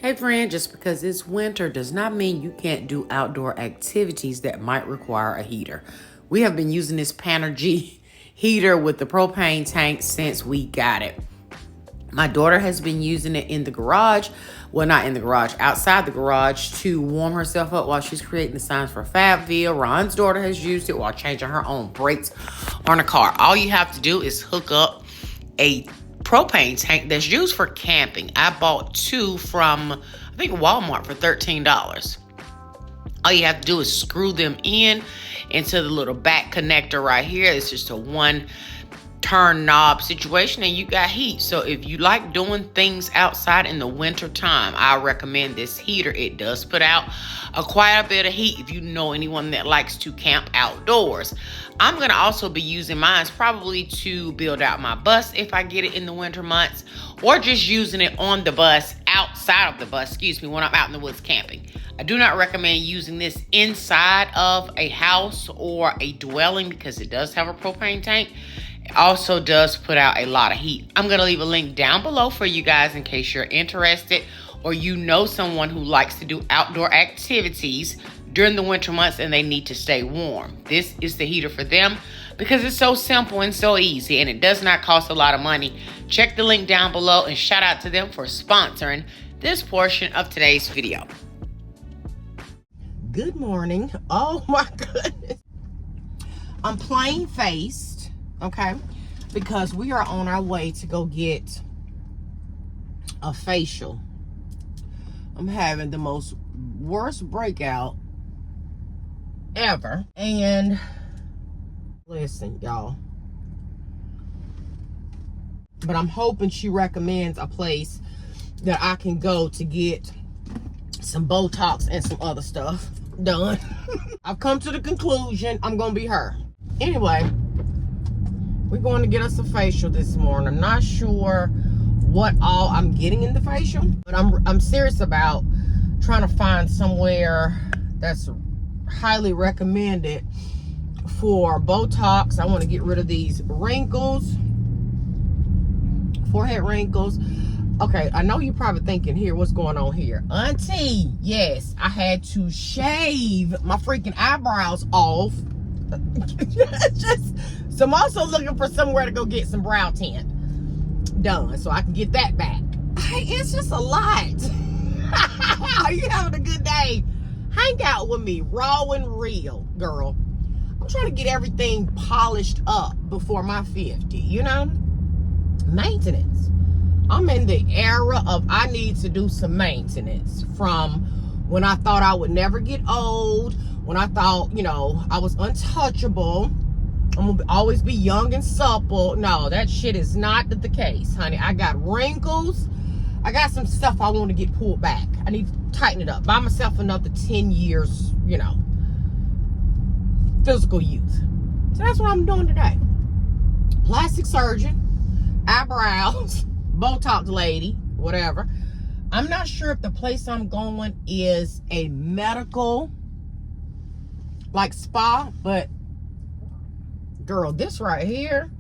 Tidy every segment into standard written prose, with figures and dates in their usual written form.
Hey friend, just because it's winter does not mean you can't do outdoor activities that might require a heater. We have been using this Panergy heater with the propane tank since we got it. My daughter has been using it in the garage. Well, not in the garage, outside the garage to warm herself up while she's creating the signs for Fayetteville. Ron's daughter has used it while changing her own brakes on a car. All you have to do is hook up a propane tank that's used for camping. I bought two from, I think, Walmart for $13. All you have to do is screw them into the little back connector right here. It's just a one turn knob situation and you got heat. So if you like doing things outside in the winter time, I recommend this heater. It does put out quite a bit of heat if you know anyone that likes to camp outdoors. I'm going to also be using mine probably to build out my bus if I get it in the winter months, or just using it on the bus, outside of the bus, when I'm out in the woods camping. I do not recommend using this inside of a house or a dwelling because it does have a propane tank. It also does put out a lot of heat. I'm going to leave a link down below for you guys in case you're interested or you know someone who likes to do outdoor activities during the winter months and they need to stay warm. This is the heater for them because it's so simple and so easy and it does not cost a lot of money. Check the link down below and shout out to them for sponsoring this portion of today's video. Good morning. Oh my goodness. I'm plain faced, okay? Because we are on our way to go get a facial. I'm having the most worst breakout ever. And listen, y'all. But I'm hoping she recommends a place that I can go to get some Botox and some other stuff done. I've come to the conclusion I'm gonna be her. Anyway, we're going to get us a facial this morning. I'm not sure what all I'm getting in the facial, but I'm serious about trying to find somewhere that's highly recommended for Botox. I want to get rid of these wrinkles, forehead wrinkles. Okay, I know you're probably thinking, here, what's going on here? Auntie, yes, I had to shave my freaking eyebrows off. So I'm also looking for somewhere to go get some brow tint done so I can get that back. Hey, it's just a lot. Are you having a good day? Hang out with me, raw and real, girl. I'm trying to get everything polished up before my 50, you know? Maintenance. I'm in the era of I need to do some maintenance. From when I thought I would never get old, when I thought, you know, I was untouchable, I'm gonna always be young and supple. No, that shit is not the case, honey. I got wrinkles. I got some stuff I want to get pulled back. I need to tighten it up. Buy myself another 10 years, you know, physical youth. So that's what I'm doing today. Plastic surgeon, eyebrows, Botox lady, whatever. I'm not sure if the place I'm going is a medical, like spa, but girl, this right here,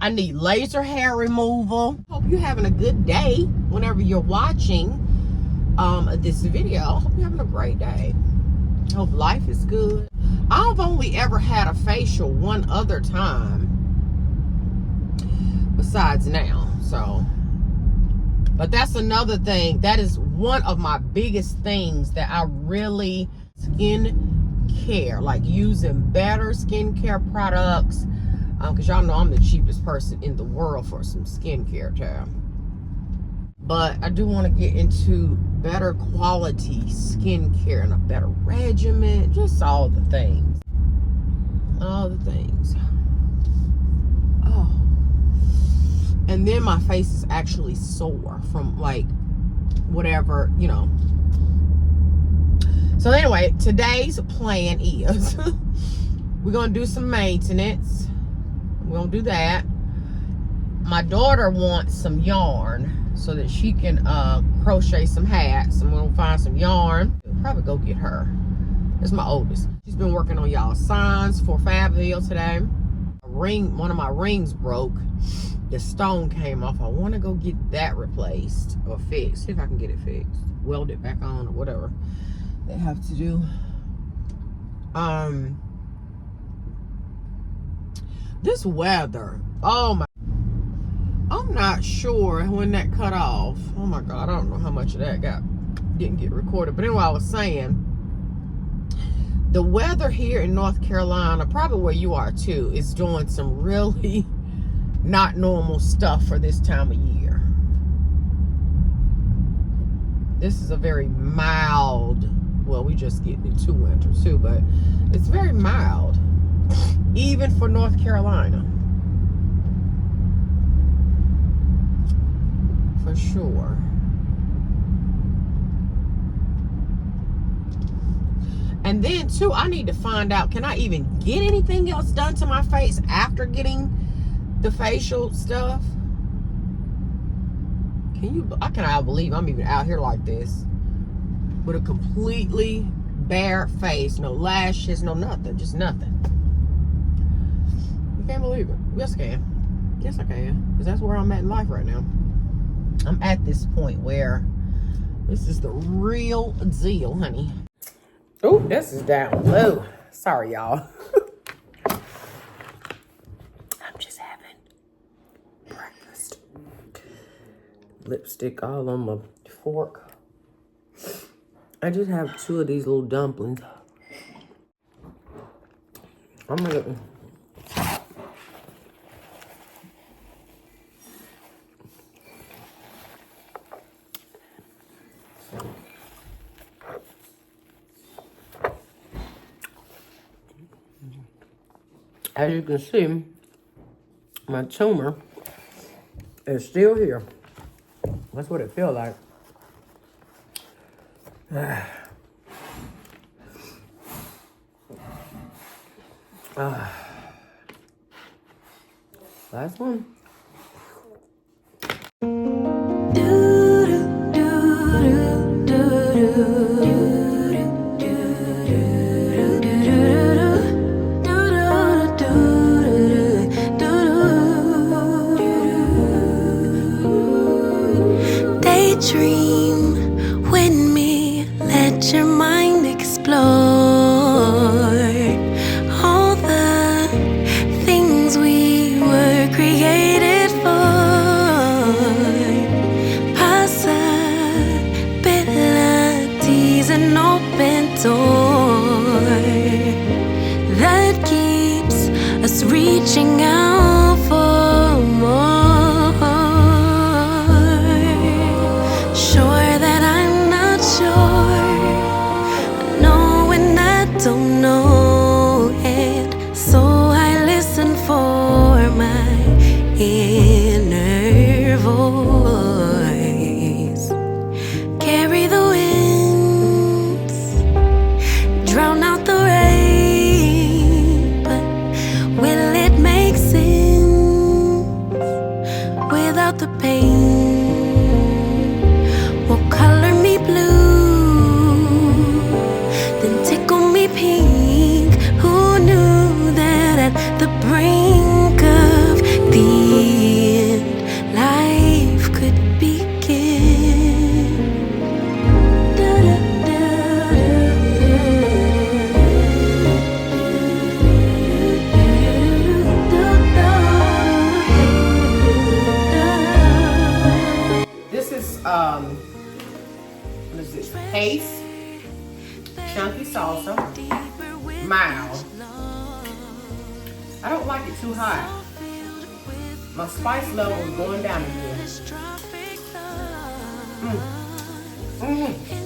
I need laser hair removal. Hope you're having a good day whenever you're watching this video. Hope you're having a great day. Hope life is good. I've only ever had a facial one other time besides now, so. But that's another thing. That is one of my biggest things that I really, skin care, like using better skincare products, because y'all know I'm the cheapest person in the world for some skincare time. But I do want to get into better quality skincare and a better regimen, just all the things. All the things. Oh. And then my face is actually sore from like whatever, you know. So anyway, today's plan is we're going to do some maintenance. We're going to do that. My daughter wants some yarn so that she can crochet some hats. I'm going to find some yarn. I'll probably go get her. It's my oldest. She's been working on y'all signs for Fayetteville today. one of my rings broke. The stone came off. I want to go get that replaced or fixed. See if I can get it fixed. Weld it back on or whatever they have to do. This weather. Oh my. I'm not sure when that cut off. Oh my God. I don't know how much of that didn't get recorded. But anyway, I was saying, the weather here in North Carolina, probably where you are too, is doing some really not normal stuff for this time of year. This is a very mild, well, we just getting into winter too, but it's very mild, even for North Carolina. For sure. And then too, I need to find out, can I even get anything else done to my face after getting the facial stuff? I cannot believe I'm even out here like this with a completely bare face, no lashes, no nothing, just nothing. You can't believe it. Yes, I can. Yes, I can. Because that's where I'm at in life right now. I'm at this point where this is the real deal, honey. Oh, this is down low. Sorry, y'all. I'm just having breakfast. Lipstick all on my fork. I just have 2 of these little dumplings. I'm gonna... As you can see, my tumor is still here. That's what it feels like. Last one. Daydream with me, let your mind explore all the things we were created for. Possibilities, an open door that keeps us reaching out for more. Don't know it, so I listen for my inner voice. Carry the winds, drown out the rain, but will it make sense without the pain? Will color me blue, pink. Who knew that at the brink of the end, life could begin? This is what is this? Paste. Chunky salsa, mild. I don't like it too hot. My spice level is going down again.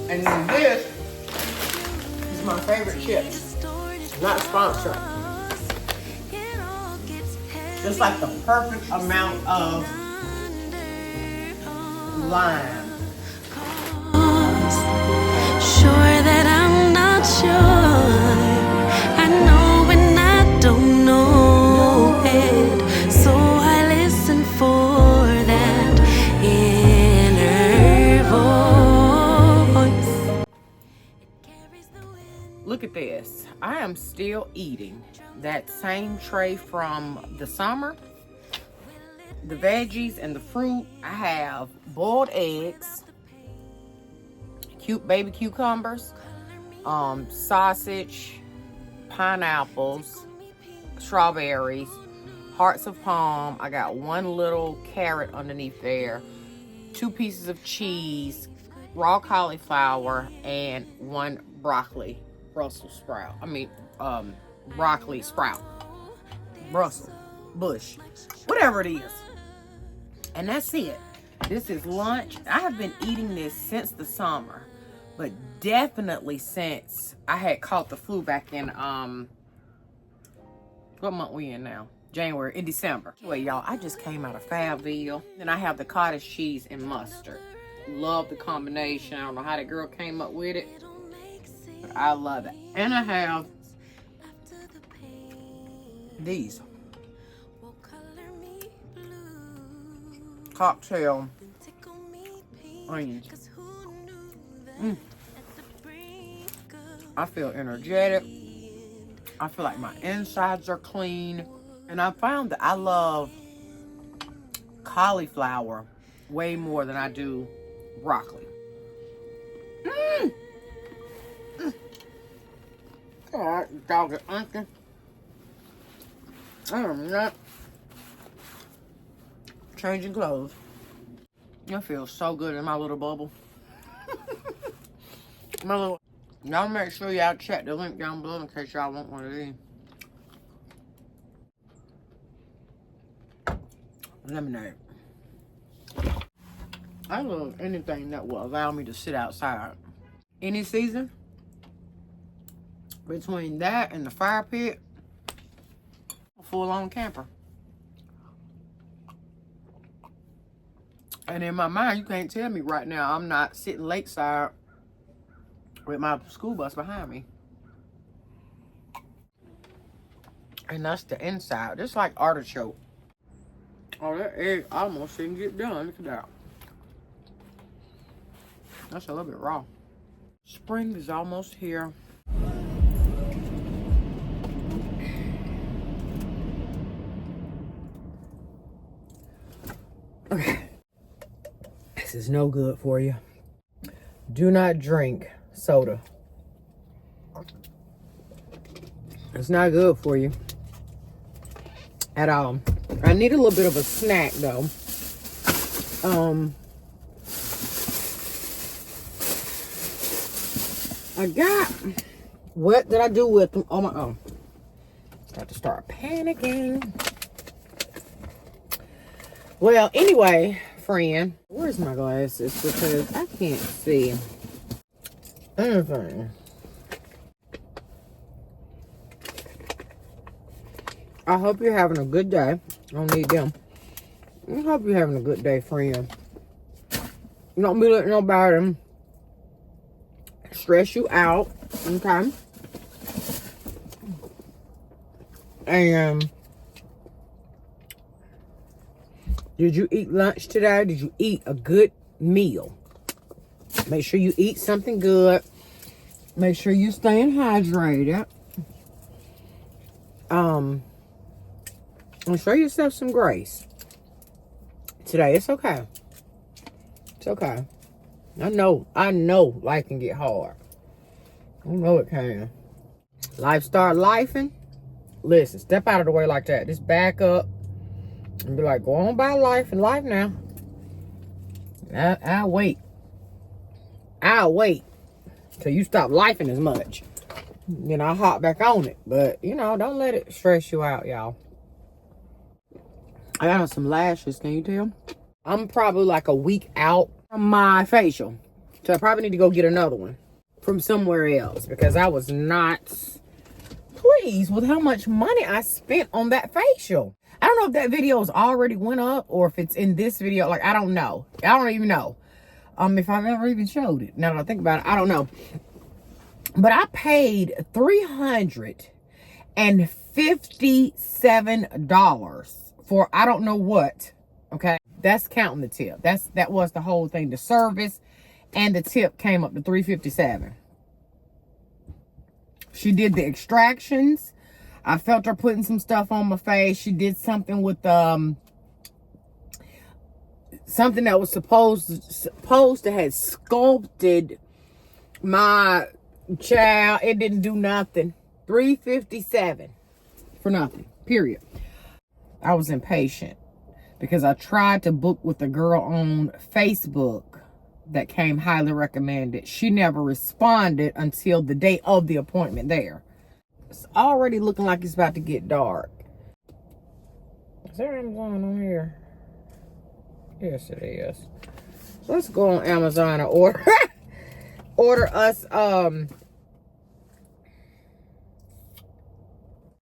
And then this is my favorite chip. Not sponsored. Just like the perfect amount of lime. Sure that I'm not sure. I know when I don't know it, so I listen for that inner voice. look at this. I am still eating that same tray from the summer. The veggies and the fruit. I have boiled eggs, cute baby cucumbers, sausage, pineapples, strawberries, hearts of palm. I got one little carrot underneath there, 2 pieces of cheese, raw cauliflower, and 1 broccoli Brussels sprout. Broccoli sprout. Brussels, bush, whatever it is. And that's it. This is lunch. I have been eating this since the summer, but definitely since I had caught the flu back in, what month we in now? January, in December. Anyway, y'all, I just came out of Fayetteville. Then I have the cottage cheese and mustard. Love the combination. I don't know how that girl came up with it, but I love it. And I have these cocktail onions. I feel energetic. I feel like my insides are clean. And I found that I love cauliflower way more than I do broccoli. Alright, dog is uncle. I am not changing clothes. I feel so good in my little bubble. Y'all make sure y'all check the link down below in case y'all want one of these. Lemonade. I love anything that will allow me to sit outside. Any season. Between that and the fire pit, a full-on camper. And in my mind, you can't tell me right now I'm not sitting lakeside with my school bus behind me. And that's the inside. Just like artichoke. Oh, that egg almost didn't get done. Look at that. That's a little bit raw. Spring is almost here. Okay. This is no good for you. Do not drink soda. It's not good for you at all. I need a little bit of a snack though. I got, what did I do with them? Oh my, got to start panicking. Well, anyway, friend, where's my glasses? Because I can't see anything. I hope you're having a good day. I don't need them. I hope you're having a good day, friend. Don't be letting nobody stress you out, okay? And did you eat lunch today? Did you eat a good meal? Make sure you eat something good. Make sure you're staying hydrated. And show yourself some grace today. It's okay. It's okay. I know life can get hard. I know it can. Life start lifing. Listen, step out of the way like that. Just back up and be like, go on by life and life now. I'll wait. I'll wait till you stop lifing as much. Then I'll hop back on it. But, don't let it stress you out, y'all. I got some lashes, can you tell? I'm probably like a week out from my facial. So I probably need to go get another one from somewhere else. Because I was not pleased with how much money I spent on that facial. I don't know if that video has already went up or if it's in this video. Like, I don't know. I don't even know. If I've ever even showed it. Now that I think about it, I don't know. But I paid $357 for I don't know what. Okay, that's counting the tip. That was the whole thing. The service and the tip came up to $357. She did the extractions. I felt her putting some stuff on my face. She did something with something that was supposed to have sculpted my child. It didn't do nothing. $357 for nothing. Period. I was impatient because I tried to book with a girl on Facebook that came highly recommended. She never responded until the day of the appointment there. It's already looking like it's about to get dark. Is there Amazon on here? Yes, it is. Let's go on Amazon and order order us